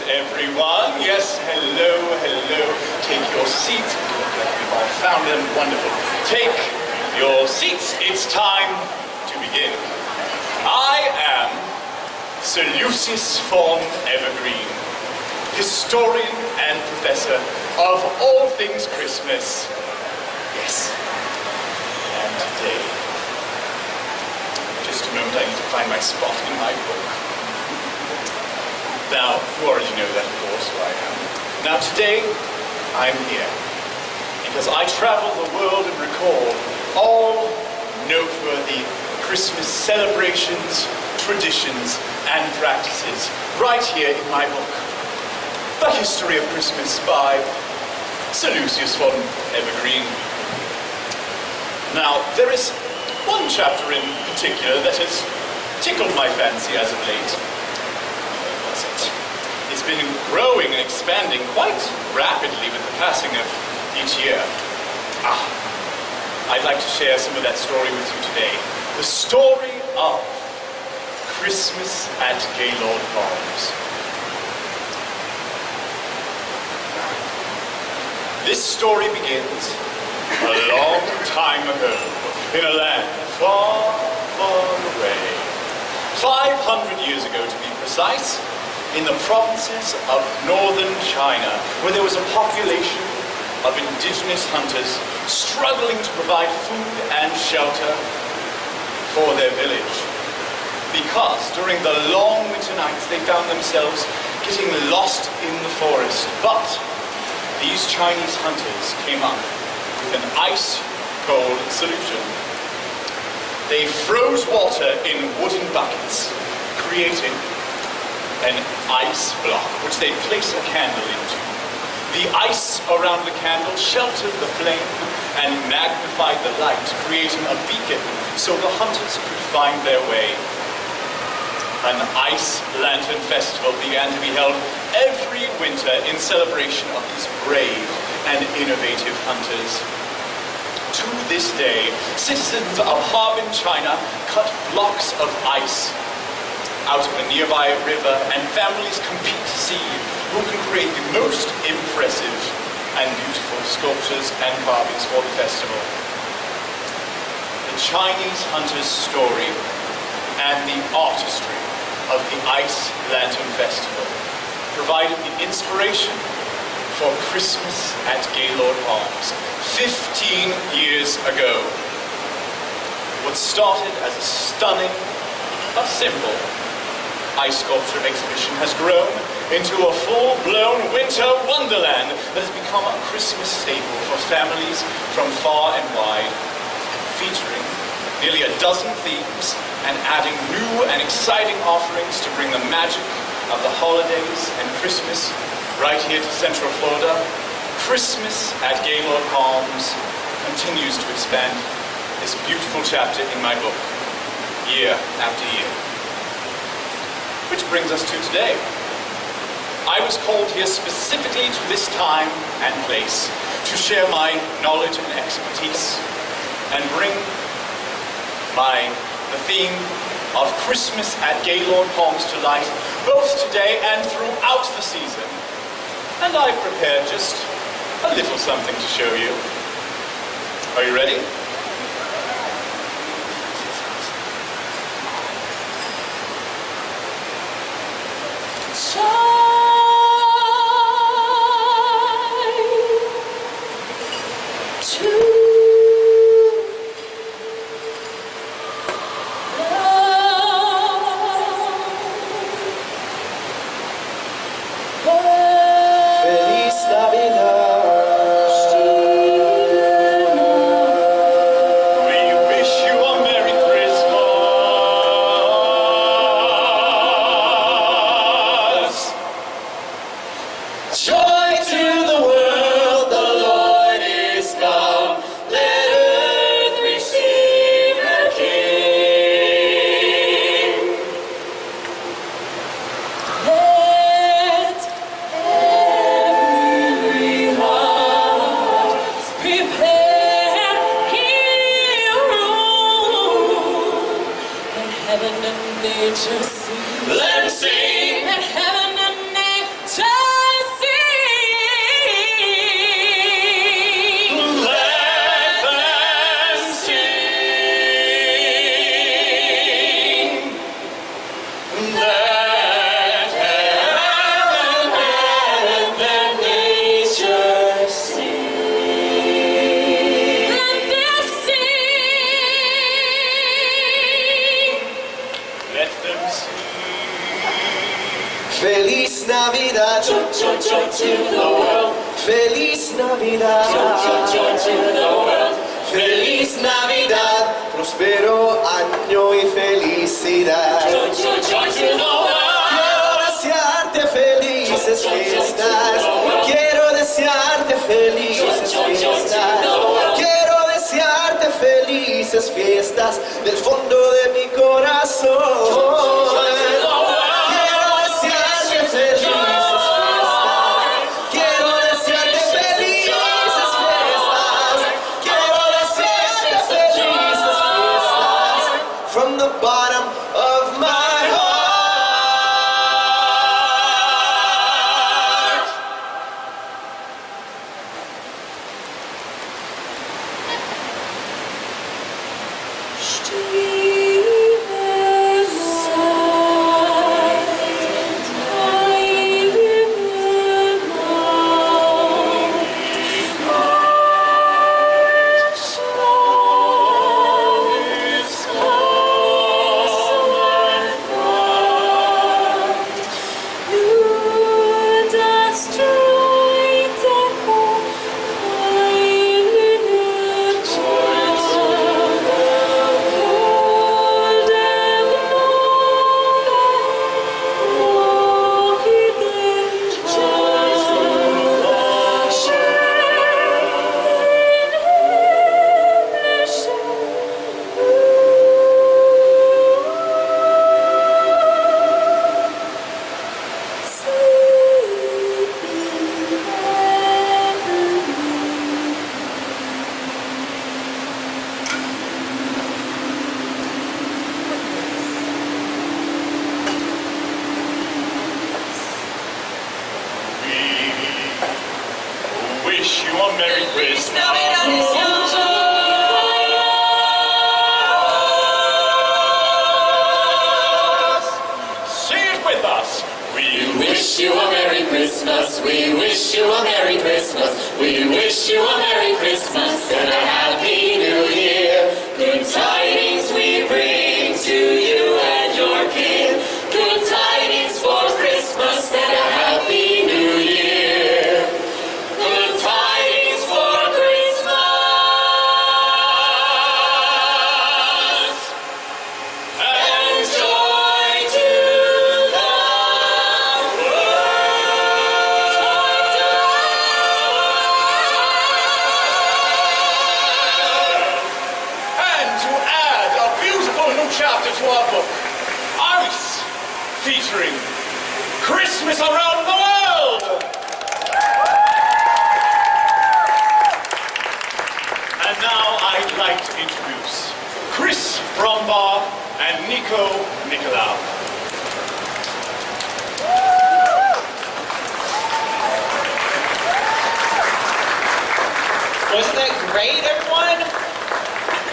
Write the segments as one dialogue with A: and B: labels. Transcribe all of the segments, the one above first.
A: everyone. Yes, hello, hello. Take your seats. We've all found them. Wonderful. Take your seats. It's time to begin. I am Sir Lucius von Evergreen, historian and professor of all things Christmas. Yes. And today, just a moment, I need to find my spot in my book. Now, you already know that, of course, who I am. Now, today, I'm here because I travel the world and record all noteworthy Christmas celebrations, traditions, and practices right here in my book, The History of Christmas by Sir Lucius von Evergreen. Now, there is one chapter in particular that has tickled my fancy as of late. It's been growing and expanding quite rapidly with the passing of each year. I'd like to share some of that story with you today. The story of Christmas at Gaylord Palms. This story begins a long time ago in a land far, far away. 500 years ago, to be precise, in the provinces of northern China, where there was a population of indigenous hunters struggling to provide food and shelter for their village. Because during the long winter nights they found themselves getting lost in the forest. But these Chinese hunters came up with an ice-cold solution. They froze water in wooden buckets, creating an ice block, which they placed a candle into. The ice around the candle sheltered the flame and magnified the light, creating a beacon so the hunters could find their way. An ice lantern festival began to be held every winter in celebration of these brave and innovative hunters. To this day, citizens of Harbin, China cut blocks of ice out of a nearby river, and families compete to see who can create the most impressive and beautiful sculptures and carvings for the festival. The Chinese hunter's story and the artistry of the Ice Lantern Festival provided the inspiration for Christmas at Gaylord Palms 15 years ago. What started as a stunning but simple ice sculpture exhibition has grown into a full-blown winter wonderland that has become a Christmas staple for families from far and wide, featuring nearly a dozen themes and adding new and exciting offerings to bring the magic of the holidays and Christmas right here to Central Florida. Christmas at Gaylord Palms continues to expand this beautiful chapter in my book, year after year. Which brings us to today. I was called here specifically to this time and place to share my knowledge and expertise and bring the theme of Christmas at Gaylord Palms to life, both today and throughout the season. And I've prepared just a little something to show you. Are you ready?
B: Heaven and nature sing. Let them sing. And heaven and nature Feliz Navidad.
C: Joy, joy, joy to the world.
B: Feliz Navidad.
C: Joy, joy, joy to the world.
B: Feliz Navidad. Prospero año y felicidad.
C: Joy, joy, joy to the world.
B: Quiero desearte felices fiestas. Quiero desearte felices fiestas. Quiero desearte felices fiestas del fondo de mi corazón. From the bottom of my heart.
A: Wish you a Merry Christmas. Sing it with us. We
C: wish you a Merry Christmas. We wish you a Merry Christmas. We wish you a Merry Christmas and a Happy New Year. Good tidings we bring to you and your kin. Good tidings for Christmas and a Happy New Year. Good tidings for Christmas and joy to the
A: And to add a beautiful new chapter to our book, Ice, featuring Christmas around the world. And now I'd like to introduce Chris Brumbaugh and Niko Nickolaou.
D: Wasn't that great, everyone?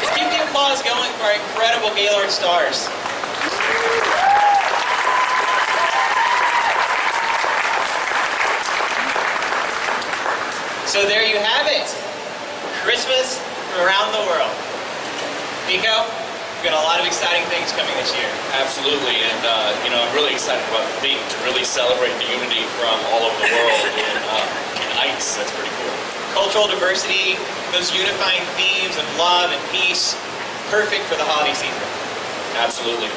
D: Let's keep the applause going for our incredible Gaylord stars. So there you have it. Christmas from around the world. Niko, we've got a lot of exciting things coming this year.
E: Absolutely, and I'm really excited about the theme to really celebrate the unity from all over the world in ice. That's pretty cool.
D: Cultural diversity, those unifying themes of love and peace, perfect for the holiday season.
E: Absolutely.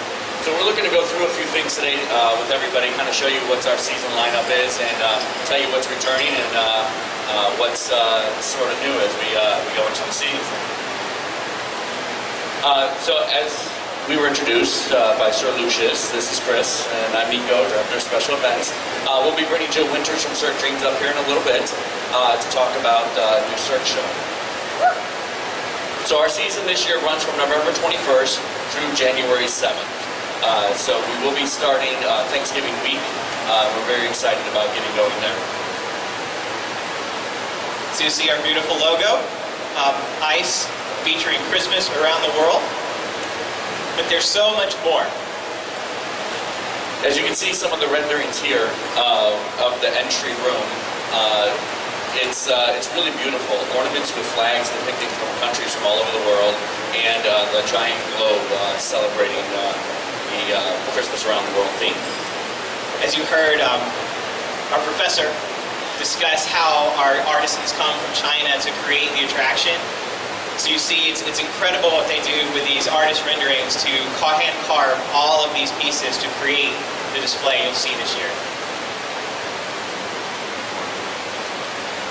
E: So we're looking to go through a few things today with everybody, kind of show you what our season lineup is, and tell you what's returning and what's sort of new as we go into the season. So as we were introduced by Sir Lucius, this is Chris, and I'm Niko, Director of Special Events. We'll be bringing Jill Winters from Cirque Dreams up here in a little bit to talk about a new Cirque show. So our season this year runs from November 21st through January 7th. So we will be starting Thanksgiving week. We're very excited about getting going there.
D: So you see our beautiful logo, ice, featuring Christmas around the world. But there's so much more.
E: As you can see some of the renderings here of the entry room, it's really beautiful. Ornaments with flags depicting from countries from all over the world, and the giant globe celebrating the Christmas around the world theme.
D: as you heard our professor discuss how our artisans come from China to create the attraction. So you see, it's incredible what they do with these artist renderings to hand carve all of these pieces to create the display you'll see this year.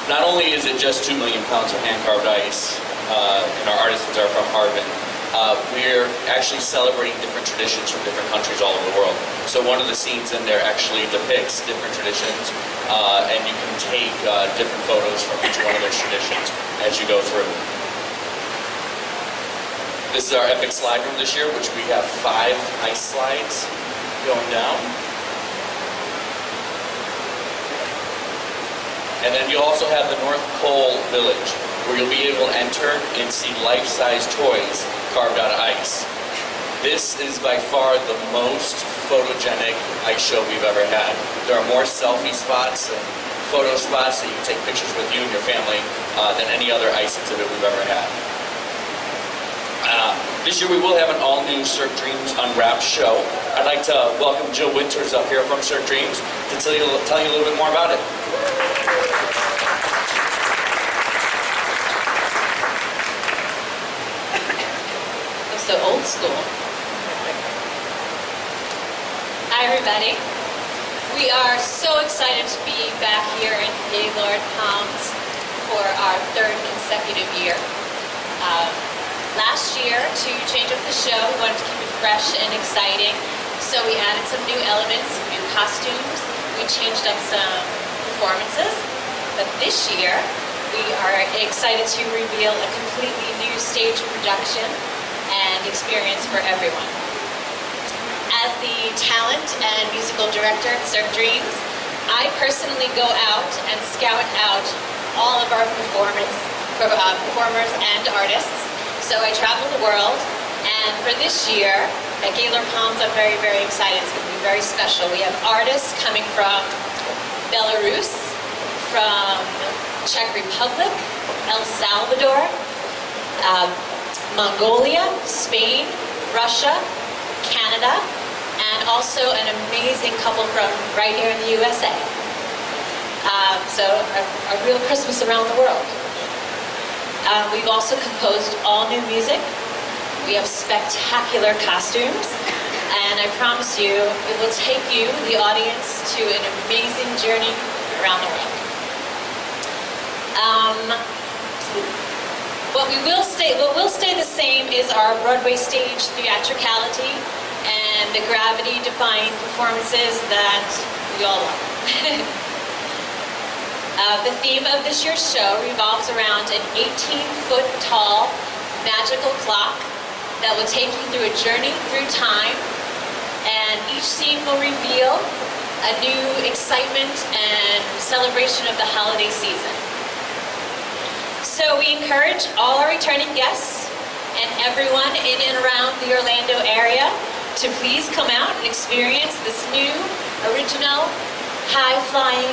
E: Not only is it just 2 million pounds of hand-carved ice, and our artisans are from Harbin, we're actually celebrating different traditions from different countries all over the world. So one of the scenes in there actually depicts different traditions, and you can take different photos from each one of those traditions as you go through. This is our epic slide room this year, which we have 5 ice slides going down. And then you also have the North Pole Village, where you'll be able to enter and see life-size toys carved out of ice. This is by far the most photogenic ice show we've ever had. There are more selfie spots and photo spots that you can take pictures with you and your family than any other ice exhibit we've ever had. This year we will have an all-new Cirque Dreams Unwrapped show. I'd like to welcome Jill Winters up here from Cirque Dreams to tell you a little bit more about it.
F: So old school. Hi everybody. We are so excited to be back here in Gaylord Palms for our 3rd consecutive year. Last year, to change up the show, we wanted to keep it fresh and exciting, so we added some new elements, some new costumes. We changed up some performances, but this year we are excited to reveal a completely new stage production and experience for everyone. As the talent and musical director at Cirque Dreams, I personally go out and scout out all of our performers and artists. So I travel the world, and for this year at Gaylord Palms, I'm very, very excited. It's going to be very special. We have artists coming from Belarus, from Czech Republic, El Salvador, Mongolia, Spain, Russia, Canada, and also an amazing couple from right here in the USA. So a real Christmas around the world. We've also composed all new music. We have spectacular costumes, and I promise you, it will take you, the audience, to an amazing journey around the world. What will stay the same is our Broadway stage theatricality and the gravity-defying performances that we all love. The theme of this year's show revolves around an 18-foot tall magical clock that will take you through a journey through time, and each scene will reveal a new excitement and celebration of the holiday season. So we encourage all our returning guests and everyone in and around the Orlando area to please come out and experience this new, original, high-flying,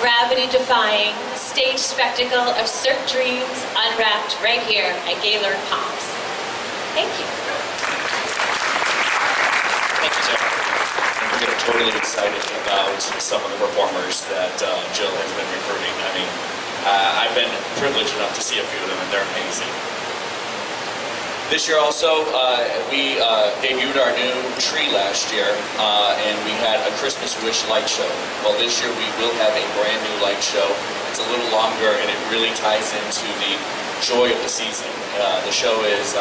F: gravity-defying stage spectacle of Cirque Dreams Unwrapped right here at Gaylord Palms. Thank you.
D: Thank you, sir.
E: We're getting totally excited about some of the performers that Jill has been recruiting. I mean, I've been privileged enough to see a few of them, and they're amazing. This year also, we debuted our new tree last year, and we had a Christmas wish light show. Well, this year we will have a brand new light show. It's a little longer, and it really ties into the joy of the season. The show is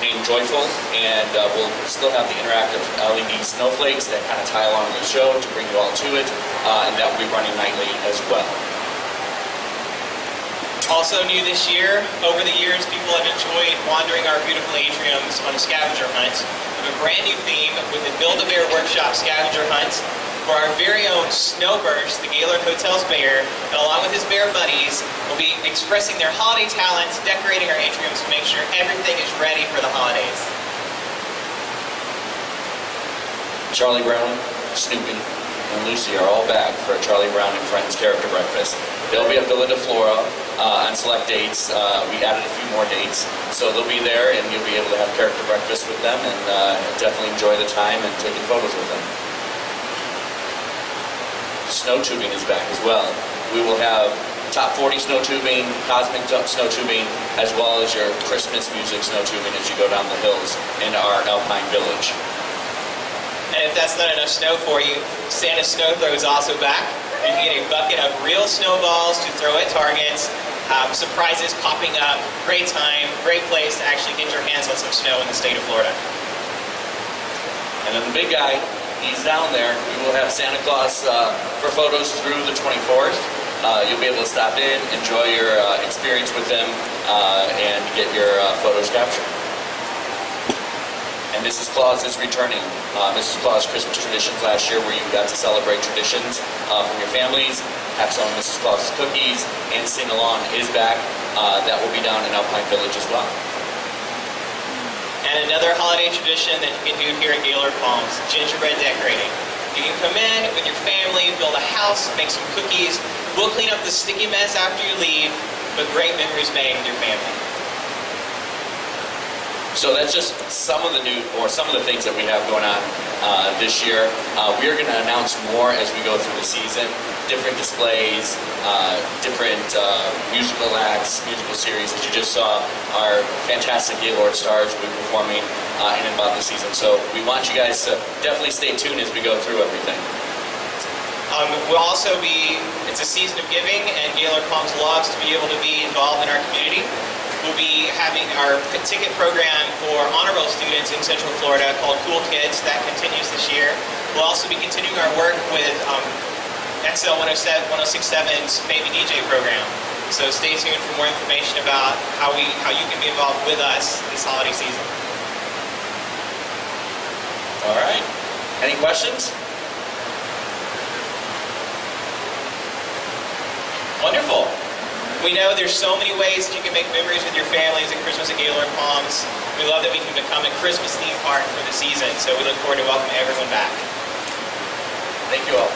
E: named Joyful, and we'll still have the interactive LED snowflakes that kind of tie along the show to bring you all to it, and that will be running nightly as well.
D: Also new this year, over the years, people have enjoyed wandering our beautiful atriums on a scavenger hunt. We have a brand new theme with the Build-A-Bear Workshop scavenger hunt for our very own Snowburst, the Gaylord Hotel's bear, and along with his bear buddies, will be expressing their holiday talents, decorating our atriums to make sure everything is ready for the holidays.
E: Charlie Brown, Snoopy, and Lucy are all back for a Charlie Brown and Friends character breakfast. They'll be at Villa de Flora on select dates. We added a few more dates, so they'll be there, and you'll be able to have character breakfast with them and definitely enjoy the time and taking photos with them. snow tubing is back as well. We will have top 40 snow tubing, cosmic snow tubing, as well as your Christmas music snow tubing as you go down the hills into our Alpine Village.
D: And if that's not enough snow for you, Santa's Snow Throw is also back. You can get a bucket of real snowballs to throw at targets, surprises popping up, great time, great place to actually get your hands on some snow in the state of Florida.
E: And then the big guy, he's down there. We will have Santa Claus for photos through the 24th. You'll be able to stop in, enjoy your experience with them, and get your photos captured. And Mrs. Claus is returning. Mrs. Claus Christmas Traditions last year, where you got to celebrate traditions from your families, have some of Mrs. Claus's cookies, and sing along, is back. That will be down in Alpine Village as well.
D: And another holiday tradition that you can do here at Gaylord Palms, gingerbread decorating. You can come in with your family, build a house, make some cookies. We'll clean up the sticky mess after you leave, but great memories made with your family.
E: So that's just some of the some of the things that we have going on this year. We are going to announce more as we go through the season. Different displays, different musical acts, musical series. As you just saw, our fantastic Gaylord stars will be performing in and about the season. So we want you guys to definitely stay tuned as we go through everything.
D: We'll also it's a season of giving, and Gaylord Palms loves to be able to be involved in our community. We'll be having our ticket program for honor roll students in Central Florida called Cool Kids. That continues this year. We'll also be continuing our work with XL 106.7's Baby DJ program. So stay tuned for more information about how you can be involved with us this holiday season.
E: All right. Any questions?
D: Wonderful. We know there's so many ways that you can make memories with your families at Christmas at Gaylord Palms. We love that we can become a Christmas theme park for the season, so we look forward to welcoming everyone back.
E: Thank you all.